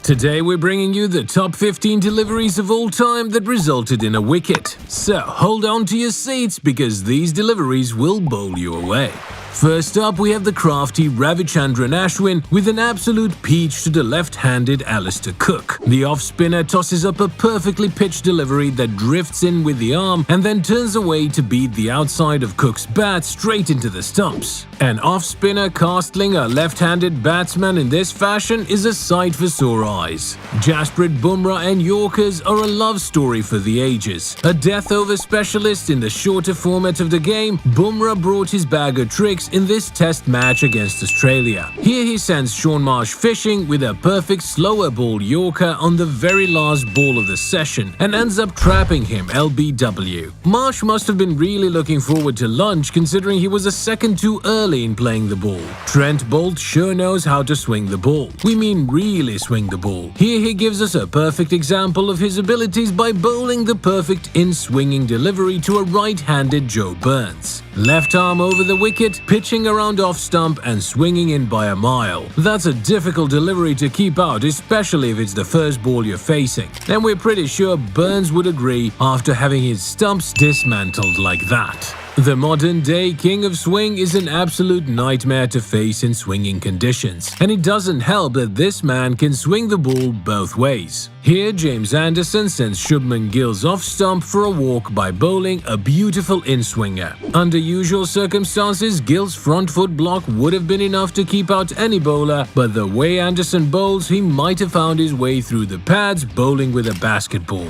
Today we're bringing you the top 15 deliveries of all time that resulted in a wicket. So hold on to your seats because these deliveries will bowl you away. First up, we have the crafty Ravichandran Ashwin with an absolute peach to the left-handed Alistair Cook. The off-spinner tosses up a perfectly pitched delivery that drifts in with the arm and then turns away to beat the outside of Cook's bat straight into the stumps. An off-spinner castling a left-handed batsman in this fashion is a sight for sore eyes. Jasprit Bumrah and Yorkers are a love story for the ages. A death-over specialist in the shorter format of the game, Bumrah brought his bag of tricks in this test match against Australia. Here he sends Shaun Marsh fishing with a perfect slower ball Yorker on the very last ball of the session and ends up trapping him LBW. Marsh must have been really looking forward to lunch considering he was a second too early in playing the ball. Trent Boult sure knows how to swing the ball. We mean really swing the ball. Here he gives us a perfect example of his abilities by bowling the perfect in-swinging delivery to a right-handed Joe Burns. Left arm over the wicket, pitching around off stump and swinging in by a mile. That's a difficult delivery to keep out, especially if it's the first ball you're facing. And we're pretty sure Burns would agree after having his stumps dismantled like that. The modern-day king of swing is an absolute nightmare to face in swinging conditions, and it doesn't help that this man can swing the ball both ways. Here, James Anderson sends Shubman Gill's off-stump for a walk by bowling a beautiful in-swinger. Under usual circumstances, Gill's front foot block would have been enough to keep out any bowler, but the way Anderson bowls, he might have found his way through the pads bowling with a basketball.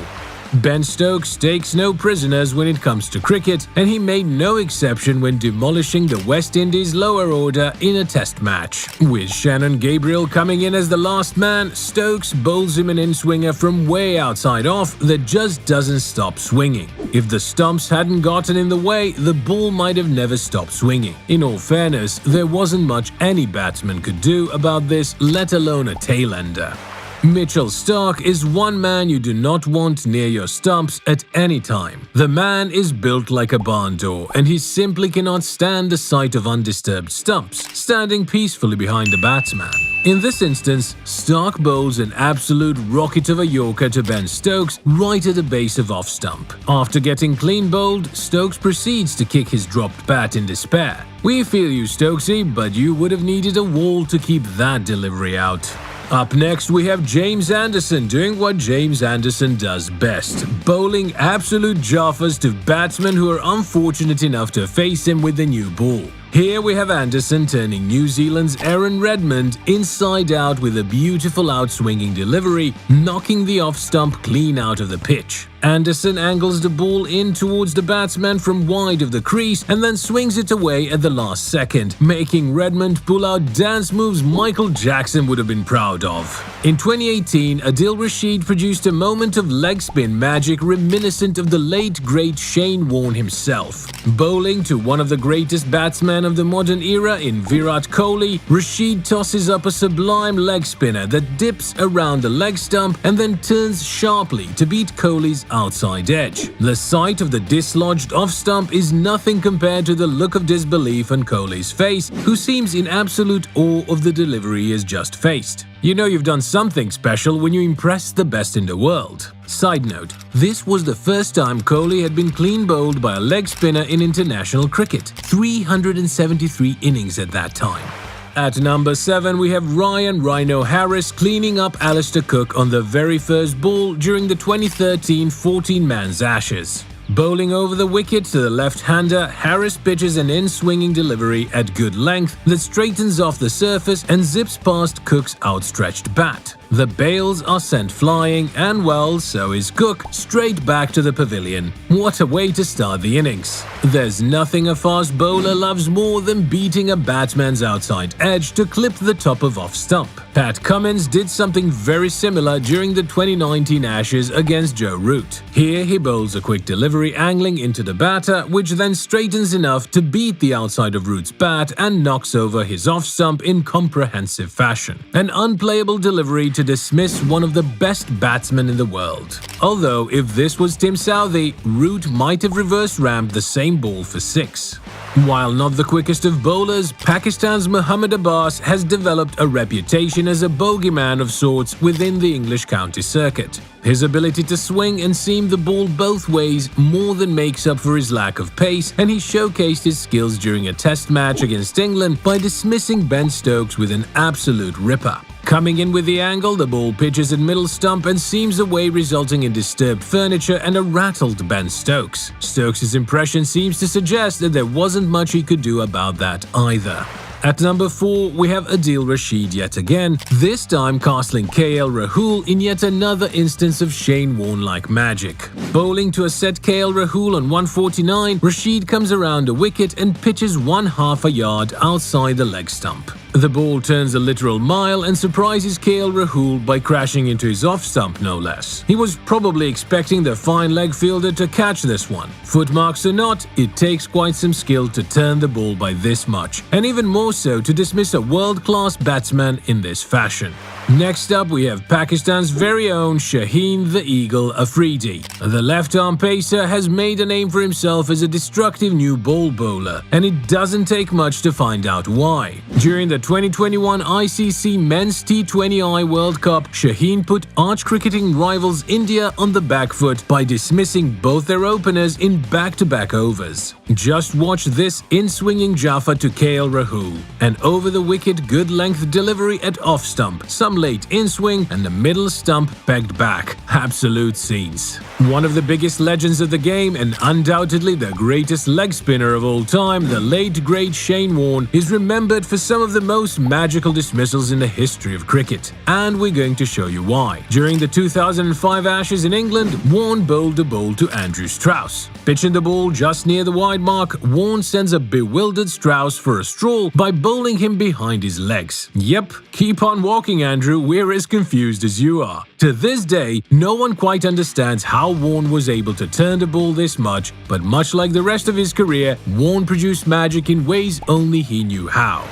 Ben Stokes takes no prisoners when it comes to cricket, and he made no exception when demolishing the West Indies lower order in a test match. With Shannon Gabriel coming in as the last man, Stokes bowls him an in-swinger from way outside off that just doesn't stop swinging. If the stumps hadn't gotten in the way, the ball might have never stopped swinging. In all fairness, there wasn't much any batsman could do about this, let alone a tail-ender. Mitchell Starc is one man you do not want near your stumps at any time. The man is built like a barn door and he simply cannot stand the sight of undisturbed stumps, standing peacefully behind the batsman. In this instance, Starc bowls an absolute rocket of a Yorker to Ben Stokes right at the base of off stump. After getting clean bowled, Stokes proceeds to kick his dropped bat in despair. We feel you, Stokesy, but you would have needed a wall to keep that delivery out. Up next, we have James Anderson doing what James Anderson does best, bowling absolute jaffas to batsmen who are unfortunate enough to face him with the new ball. Here we have Anderson turning New Zealand's Aaron Redmond inside out with a beautiful outswinging delivery, knocking the off-stump clean out of the pitch. Anderson angles the ball in towards the batsman from wide of the crease and then swings it away at the last second, making Redmond pull out dance moves Michael Jackson would have been proud of. In 2018, Adil Rashid produced a moment of leg spin magic reminiscent of the late great Shane Warne himself. Bowling to one of the greatest batsmen of the modern era in Virat Kohli, Rashid tosses up a sublime leg spinner that dips around the leg stump and then turns sharply to beat Kohli's outside edge. The sight of the dislodged off-stump is nothing compared to the look of disbelief on Kohli's face, who seems in absolute awe of the delivery he has just faced. You know you've done something special when you impress the best in the world. Side note, this was the first time Kohli had been clean bowled by a leg spinner in international cricket, 373 innings at that time. At number 7, we have Ryan Rhino Harris cleaning up Alistair Cook on the very first ball during the 2013 14-man's Ashes. Bowling over the wicket to the left-hander, Harris pitches an in-swinging delivery at good length that straightens off the surface and zips past Cook's outstretched bat. The bails are sent flying and, well, so is Cook, straight back to the pavilion. What a way to start the innings. There's nothing a fast bowler loves more than beating a batsman's outside edge to clip the top of off stump. Pat Cummins did something very similar during the 2019 Ashes against Joe Root. Here he bowls a quick delivery angling into the batter, which then straightens enough to beat the outside of Root's bat and knocks over his off stump in comprehensive fashion. An unplayable delivery to to dismiss one of the best batsmen in the world. Although, if this was Tim Southee, Root might have reverse rammed the same ball for 6. While not the quickest of bowlers, Pakistan's Mohammad Abbas has developed a reputation as a bogeyman of sorts within the English county circuit. His ability to swing and seam the ball both ways more than makes up for his lack of pace, and he showcased his skills during a test match against England by dismissing Ben Stokes with an absolute ripper. Coming in with the angle, the ball pitches at middle stump and seams away, resulting in disturbed furniture and a rattled Ben Stokes. Stokes' impression seems to suggest that there wasn't much he could do about that either. At number 4, we have Adil Rashid yet again, this time castling KL Rahul in yet another instance of Shane Warne-like magic. Bowling to a set KL Rahul on 149, Rashid comes around a wicket and pitches 1/2 a yard outside the leg stump. The ball turns a literal mile and surprises KL Rahul by crashing into his off-stump no less. He was probably expecting the fine leg fielder to catch this one. Footmarks or not, it takes quite some skill to turn the ball by this much, and even more so to dismiss a world-class batsman in this fashion. Next up, we have Pakistan's very own Shaheen the Eagle Afridi. The left-arm pacer has made a name for himself as a destructive new ball bowler, and it doesn't take much to find out why. During the 2021 ICC Men's T20I World Cup, Shaheen put arch-cricketing rivals India on the back foot by dismissing both their openers in back-to-back overs. Just watch this in-swinging Jaffa to KL Rahul. An over-the-wicket good-length delivery at off-stump, some late in-swing, and the middle stump pegged back. Absolute scenes. One of the biggest legends of the game and undoubtedly the greatest leg spinner of all time, the late great Shane Warne, is remembered for some of the most magical dismissals in the history of cricket. And we're going to show you why. During the 2005 Ashes in England, Warne bowled a ball to Andrew Strauss. Pitching the ball just near the wide mark, Warne sends a bewildered Strauss for a stroll by bowling him behind his legs. Yep, keep on walking, Andrew, we're as confused as you are. To this day, no one quite understands how Warne was able to turn the ball this much, but much like the rest of his career, Warne produced magic in ways only he knew how.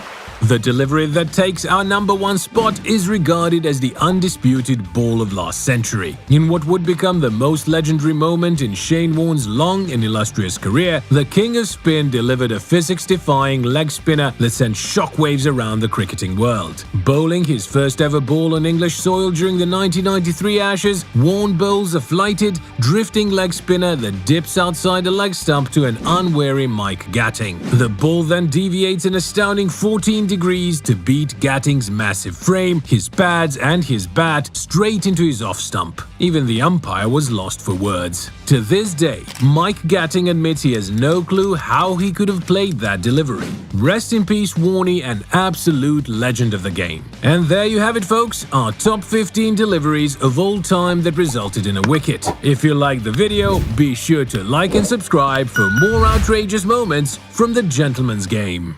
The delivery that takes our number 1 spot is regarded as the undisputed ball of last century. In what would become the most legendary moment in Shane Warne's long and illustrious career, the king of spin delivered a physics-defying leg spinner that sent shockwaves around the cricketing world. Bowling his first ever ball on English soil during the 1993 Ashes, Warne bowls a flighted, drifting leg spinner that dips outside the leg stump to an unwary Mike Gatting. The ball then deviates an astounding 14 degrees to beat Gatting's massive frame, his pads and his bat straight into his off-stump. Even the umpire was lost for words. To this day, Mike Gatting admits he has no clue how he could have played that delivery. Rest in peace, Warnie, an absolute legend of the game. And there you have it, folks, our top 15 deliveries of all time that resulted in a wicket. If you liked the video, be sure to like and subscribe for more outrageous moments from the gentleman's game.